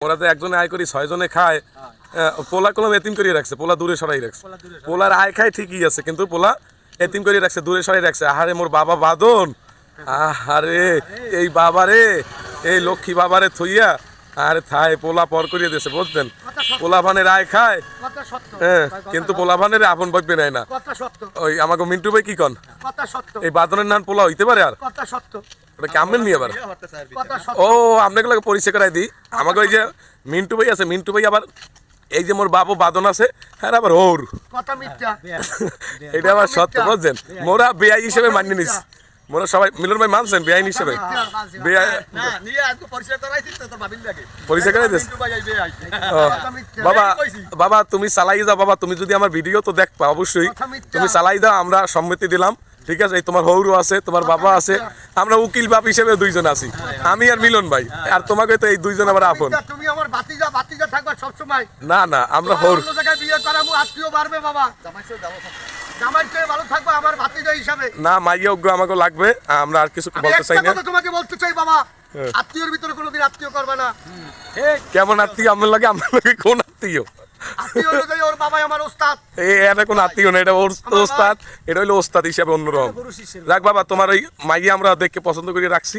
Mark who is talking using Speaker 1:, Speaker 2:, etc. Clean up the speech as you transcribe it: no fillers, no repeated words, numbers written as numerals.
Speaker 1: ওরা তো একজনে আয় করি 6 জনে খায়। পোলা কোনো এতিম করিয়ে রাখছে, পোলা দূরে সরাই রাখছে। পোলার আয় খায় ঠিকই আছে, কিন্তু পোলা এতিম করিয়ে রাখছে, দূরে সরাই রাখছে। আহারে মোর বাবা বাদন, আহারে এই বাবারে, এই লক্ষ্মী বাবারে থইয়া আরে থায় পোলা পর করিয়ে দিয়েছে, বুঝছেন? পোলা ভানের আয় খায়, হ্যাঁ, কিন্তু পোলা ভানের আপন বকবে নাই না। ওই আমাকে মিন্টু ভাই কি কন, এই বাদনের নাম পোলা হইতে পারে? আর ওটা কেমন নিয়ে আবার ও আপনাকে লাগে পরিচয় করাই দিই। আমাকে ওই যে মিন্টু ভাই আছে, মিন্টু ভাই আবার এই যে মোর বাবু বাদন আছে, হ্যাঁ আবার ওর এটা আবার সত্য, বুঝছেন? মোরা বেআই হিসেবে মানিয়ে নিস, মোরা সবাই মিলন ভাই মানছেন বেআইন হিসেবে। পরিচয় করাই দিস বাবা। বাবা তুমি চালাই যাও বাবা, তুমি যদি আমার ভিডিও তো দেখবা অবশ্যই, তুমি চালাই দাও, আমরা সম্মতি দিলাম, ঠিক আছে? তোমার হৌরু আছে, তোমার বাবা আছে, আমরা উকিল বাপ হিসেবে দুইজন আছি, আমি আর মিলন ভাই। আর তোমাকে তো এই দুইজন আবার আপন।
Speaker 2: তুমি আমার ভাতিজা ভাতিজা থাকবা সব সময়।
Speaker 1: না না আমরা হৌরু
Speaker 2: অন্য জায়গায় বিয়ে করামু, আত্মীয় বাড়বে বাবা। জামাই চেয়ে ভালো থাকবা আমার ভাতিজা হিসাবে।
Speaker 1: না মাইয়া উগ্র আমাকে লাগবে, আমরা আর কিছু বলতে চাই না।
Speaker 2: তোমাকে বলতে চাই বাবা, আত্মীয়র ভিতরে কোনোদিন আত্মীয় করবে না।
Speaker 1: কেমন আত্মীয় আমার লাগে? আমার লাগে কোন আত্মীয়?
Speaker 2: আত্মীয় অনুযায়ী ওর বাবাই আমার ওস্তাদ।
Speaker 1: এটা কোন আত্মীয় না, এটা ওর ওস্তাদ, এটা হইলো ওস্তাদ হিসাবে অন্যরকম। যাক বাবা, তোমার ওই মাইয়া আমরা দেখে পছন্দ করে রাখছি।